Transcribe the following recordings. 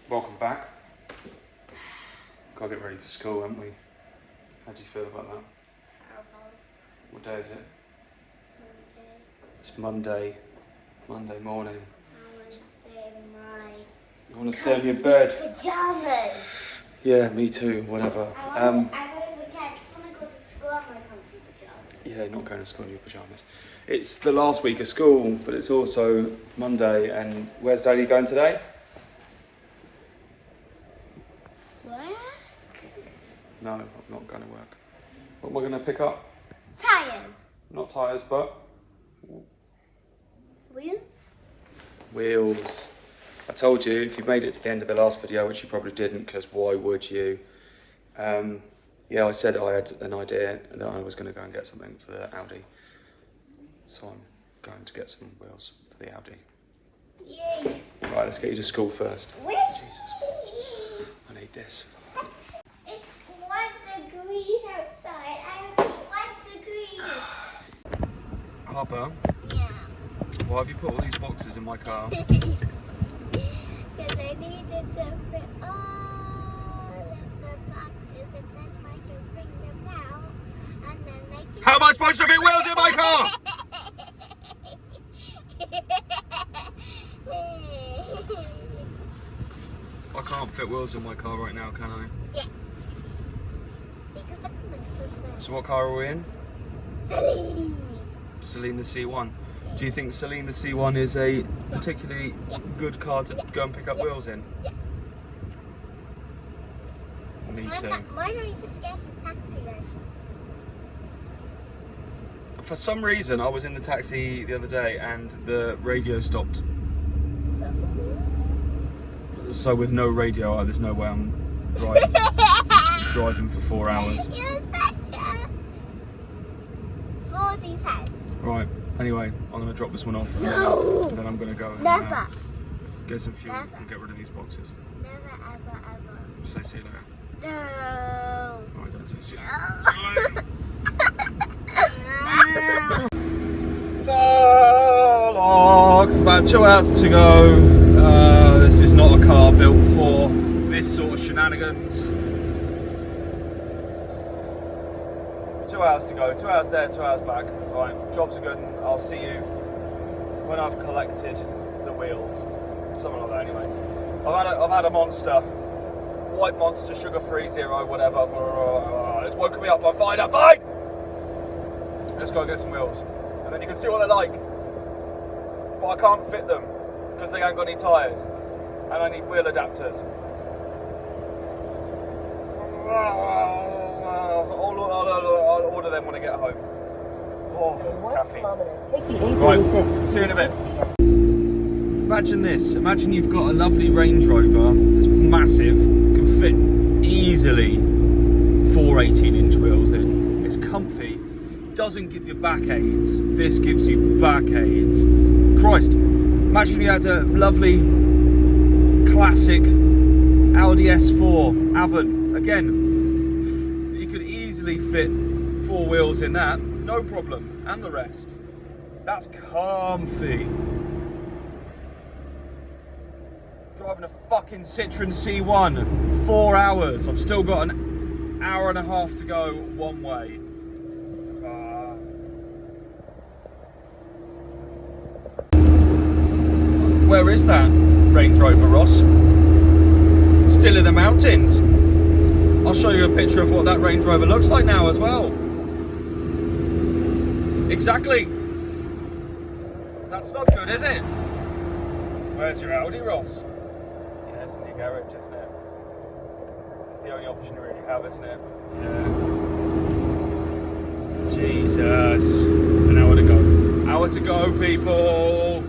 Welcome back. Gotta get ready for school, haven't we? How do you feel about that? Terrible. What day is it? Monday. It's Monday. Monday morning. I want to stay in my You want to stay in your bed? pajamas. Yeah, me too, whatever. I want to go to school in my comfy pajamas. Yeah, not going to school in your pyjamas. It's the last week of school, but it's also Monday, and where's Daddy going today? Work? No, I'm not going to work. What am I going to pick up? Tires. Not tyres, but Wheels? wheels. I told you, if you made it to the end of the last video, which you probably didn't, because why would you? Yeah, I said I had an idea that I was going to go and get something for the Audi. So I'm going to get some wheels for the Audi. Yay. Right, let's get you to school first. Whee! Jesus, I need this. It's 1 degrees outside. I have 1 degree. Harper, Yeah. why have you put all these boxes in my car? Because I needed to fit all of the boxes and then I can bring them out and then I can... How am I supposed to fit wheels in my car? I can't fit wheels in my car right now, can I? Yeah. So what car are we in? Silly. Celine the C1. Do you think Celine the C1 is a particularly good car to go and pick up wheels in? Yeah. Me too. Why don't you just get the taxi then? For some reason, I was in the taxi the other day and the radio stopped. So with no radio, there's no way I'm driving for 4 hours. You're such a 40 pence. Right, anyway, I'm going to drop this one off and then I'm going to go and Never. get some fuel Never. and get rid of these boxes. Never, ever, ever. Say see you later. No. Oh, I don't say see you No. Vlog! About 2 hours to go. This is not a car built for this sort of shenanigans. 2 hours to go. 2 hours there, 2 hours back. Right, jobs are good. I'll see you when I've collected the wheels. Something like that anyway. I've had a monster. White monster, sugar-free, zero, whatever. It's woken me up. I'm fine. I'm fine. Let's go get some wheels, and then you can see what they're like. But I can't fit them because they ain't got any tyres, and I need wheel adapters. I'll order them when I get home. Oh, caffeine. Take the Right, 836. see you in a bit. Imagine this. Imagine you've got a lovely Range Rover. It's massive. Can fit easily 4 18-inch wheels in. It's comfy. Doesn't give you backaches. This gives you backaches. Christ. Imagine you had a lovely classic Audi S4 Avant. Again, you could easily fit 4 wheels in that. No problem. And the rest. That's comfy. Driving a fucking Citroen C1, 4 hours. I've still got an hour and a half to go one way. Where is that Range Rover, Ross? Still in the mountains. I'll show you a picture of what that Range Rover looks like now as well. Exactly. That's not good, is it? Where's your Audi, Ross? Yeah, it's in your garage, isn't it? This is the only option you really have, isn't it? Yeah. Jesus. An hour to go. Hour to go, people.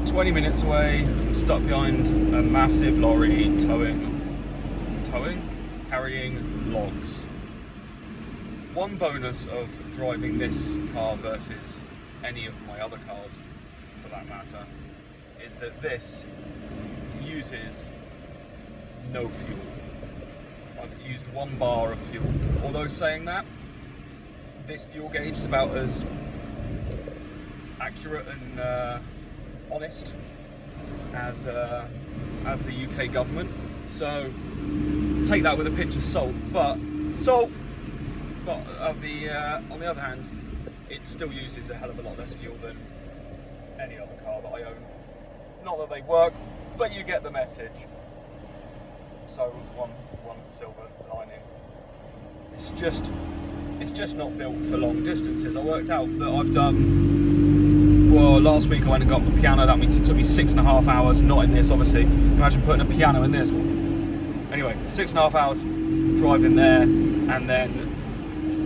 20 minutes away. I'm stuck behind a massive lorry carrying logs. One bonus of driving this car versus any of my other cars, for that matter, is that this uses no fuel. I've used 1 bar of fuel. Although saying that, this fuel gauge is about as accurate and honest as the UK government. So take that with a pinch of salt. But on the other hand, it still uses a hell of a lot less fuel than any other car that I own. Not that they work, but you get the message. So one silver lining. It's just not built for long distances. I worked out that I've done, well, last week I went and got the piano. That means it took me 6.5 hours, not in this obviously. Imagine putting a piano in this. Anyway, 6.5 hours driving there, and then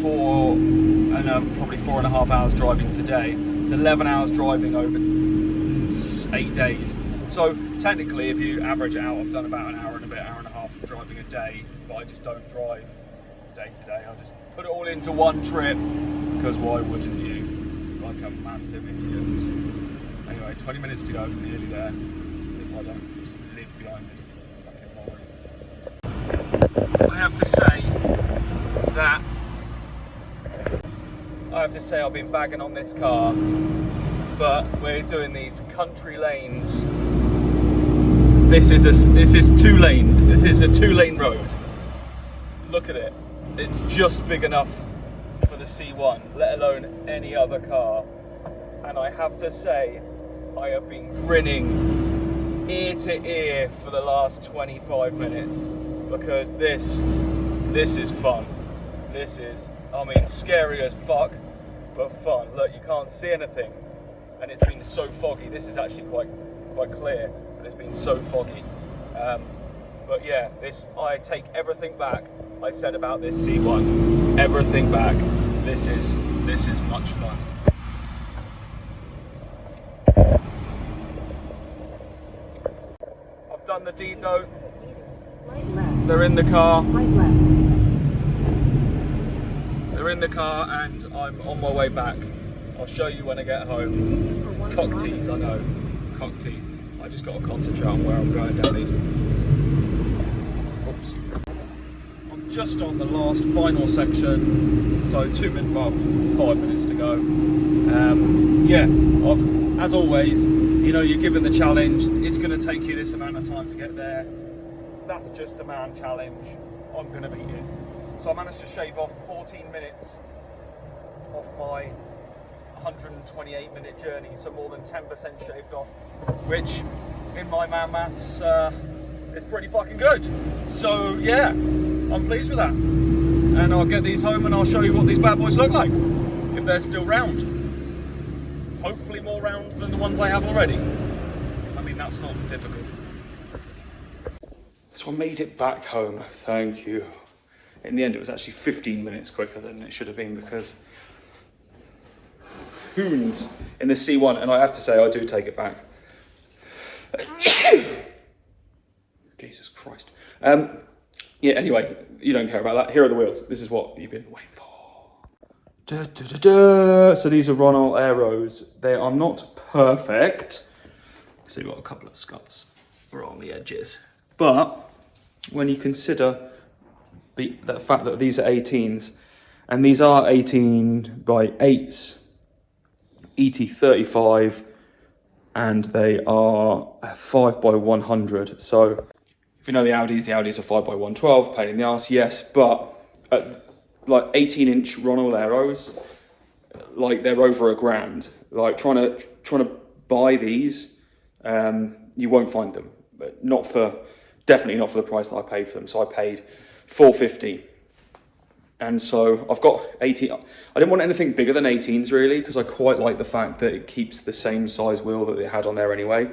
probably 4.5 hours driving today. It's 11 hours driving over 8 days. So technically, if you average it out, I've done about an hour and a half driving a day, but I just don't drive day to day. I'll just put it all into one trip, because why wouldn't you? Like a massive idiot. Anyway, 20 minutes to go, nearly there. If I don't just live behind this fucking lorry. I have to say I've been bagging on this car, but we're doing these country lanes. This is a 2-lane. This is a 2-lane road. Look at it. It's just big enough for the C1, let alone any other car. And I have to say, I have been grinning ear to ear for the last 25 minutes, because this is fun. This is, I mean, scary as fuck, but fun. Look, you can't see anything, and it's been so foggy. This is actually quite clear, but it's been so foggy. But yeah, I take everything back I said about this C1. Everything back. This is much fun. I've done the deed though. They're in the car. They're in the car, and I'm on my way back. I'll show you when I get home. Cock tease, I know. Cock tease. I just got to concentrate on where I'm going down these. Oops. I'm just on the last final section, so 5 minutes to go. Yeah, as always, you know, you're given the challenge. It's going to take you this amount of time to get there. That's just a man challenge. I'm going to beat it. So I managed to shave off 14 minutes off my 128-minute journey, so more than 10% shaved off, which in my man maths is pretty fucking good. So yeah, I'm pleased with that. And I'll get these home and I'll show you what these bad boys look like, if they're still round. Hopefully more round than the ones I have already. I mean, that's not difficult. So I made it back home, thank you. In the end, it was actually 15 minutes quicker than it should have been, because hoons in the C1, and I have to say, I do take it back. Jesus Christ. Yeah, anyway, you don't care about that. Here are the wheels. This is what you've been waiting for. So these are Ronald Aeros. They are not perfect. So you've got a couple of scuffs around the edges. But when you consider the fact that these are 18s, and these are 18 by 8s, ET35, and they are 5 by 100. So if you know the Audis are 5 by 112, pain in the ass, yes, but like 18-inch Ronald Aeros, like they're over $1,000. Like trying to buy these, you won't find them. But definitely not for the price that I paid for them. So I paid $450. And so I've got 18. I didn't want anything bigger than 18s really, because I quite like the fact that it keeps the same size wheel that it had on there anyway.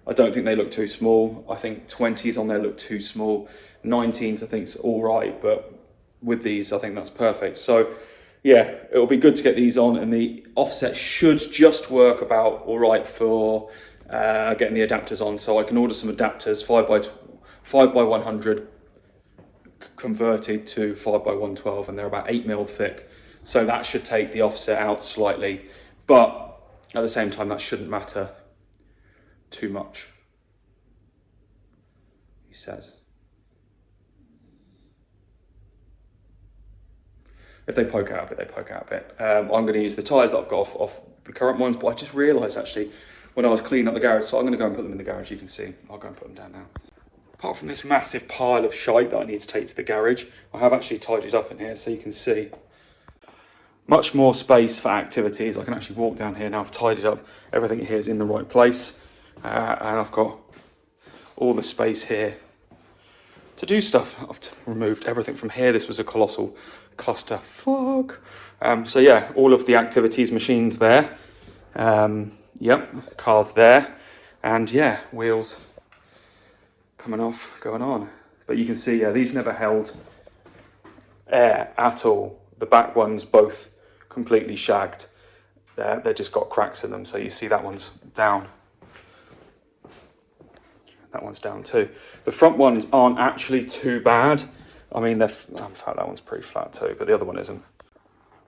I don't think they look too small. I think 20s on there look too small. 19s I think is all right, but with these I think that's perfect. So yeah, it'll be good to get these on, and the offset should just work about all right for getting the adapters on. So I can order some adapters, 5 by 100 converted to 5 by 112, and they're about 8mm thick. So that should take the offset out slightly, but at the same time that shouldn't matter too much, he says. If they poke out a bit, they poke out a bit. I'm going to use the tyres that I've got off the current ones, but I just realised actually, when I was cleaning up the garage. So I'm going to go and put them in the garage. You can see. I'll go and put them down now. Apart from this massive pile of shite that I need to take to the garage, I have actually tidied up in here, so you can see. Much more space for activities. I can actually walk down here now. I've tidied up. Everything here is in the right place. And I've got all the space here to do stuff. I've removed everything from here. This was a colossal cluster fuck. So yeah, all of the activities machines there. Yep, cars there. And yeah, wheels coming off, going on. But you can see, yeah, these never held air at all. The back ones both completely shagged. They just got cracks in them. So you see that one's down. That one's down too. The front ones aren't actually too bad. I mean, in fact, that one's pretty flat too, but the other one isn't.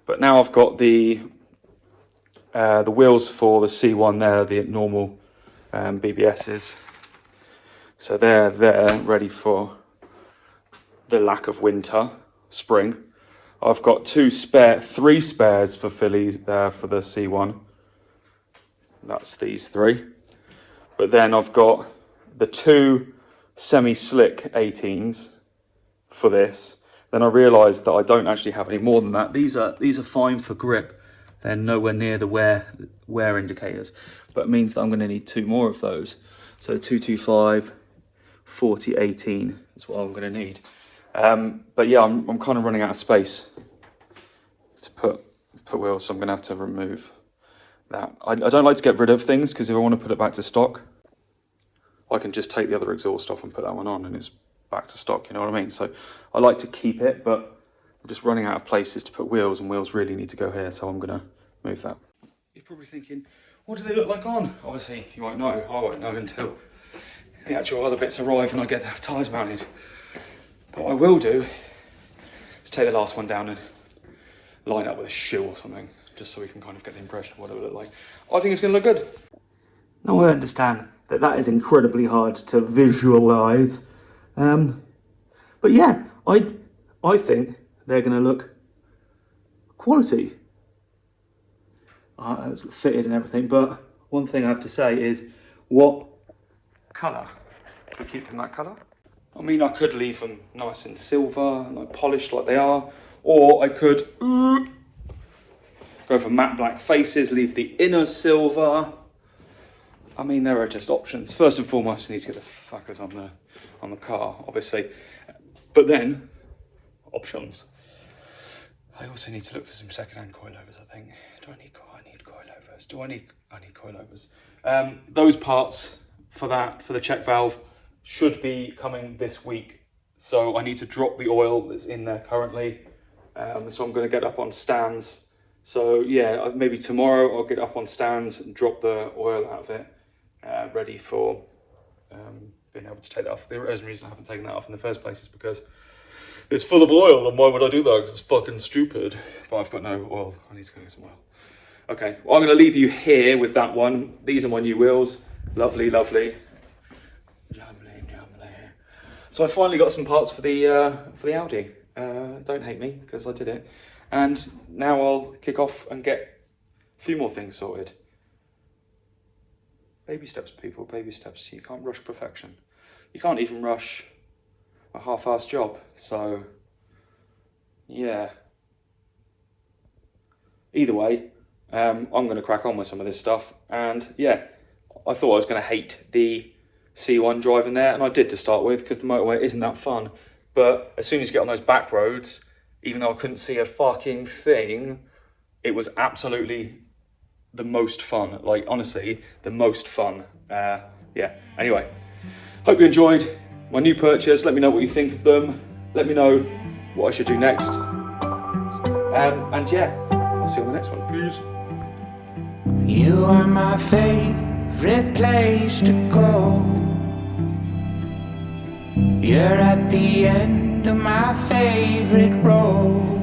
But now I've got the wheels for the C1 there, the normal BBSs. So they're there, ready for the lack of winter, spring. I've got three spares for Phillies for the C1. That's these three. But then I've got the 2 semi-slick 18s for this. Then I realised that I don't actually have any more than that. These are fine for grip. They're nowhere near the wear indicators. But it means that I'm going to need 2 more of those. So 225, 40, 18 is what I'm going to need. But yeah, I'm kind of running out of space to put wheels, so I'm going to have to remove that. I don't like to get rid of things, because if I want to put it back to stock, I can just take the other exhaust off and put that one on and it's back to stock, you know what I mean? So I like to keep it, but I'm just running out of places to put wheels, and wheels really need to go here, so I'm going to move that. You're probably thinking, what do they look like on? Obviously, you won't know. I won't know until the actual other bits arrive and I get the tyres mounted. But what I will do is take the last one down and line up with a shoe or something, just so we can kind of get the impression of what it will look like. I think it's going to look good. Now I understand that is incredibly hard to visualise. But yeah, I think they're going to look quality. It's fitted and everything, but one thing I have to say is, what colour? Should we keep them that colour? I mean, I could leave them nice and silver, like polished like they are, or I could go for matte black faces, leave the inner silver. I mean, there are just options. First and foremost, I need to get the fuckers on the car, obviously. But then, options. I also need to look for some second-hand coilovers, I think. I need coilovers. I need coilovers. Those parts for the check valve should be coming this week. So I need to drop the oil that's in there currently. So I'm going to get up on stands. So yeah, maybe tomorrow I'll get up on stands and drop the oil out of it. Ready for being able to take that off. The reason I haven't taken that off in the first place is because it's full of oil, and why would I do that? Because it's fucking stupid. But I've got no oil. I need to go get some oil. Okay, well, I'm going to leave you here with that one. These are my new wheels. Lovely, lovely. Lovely, lovely. So I finally got some parts for the Audi. Don't hate me, because I did it. And now I'll kick off and get a few more things sorted. Baby steps, people, baby steps. You can't rush perfection. You can't even rush a half-assed job. So, yeah. Either way, I'm going to crack on with some of this stuff. And yeah, I thought I was going to hate the C1 driving there, and I did to start with, because the motorway isn't that fun. But as soon as you get on those back roads, even though I couldn't see a fucking thing, it was absolutely the most fun. Like, honestly, the most fun. Yeah, anyway, hope you enjoyed my new purchase. Let me know what you think of them. Let me know what I should do next. And yeah, I'll see you on the next one. Peace. You are my favorite place to go. You're at the end of my favorite road.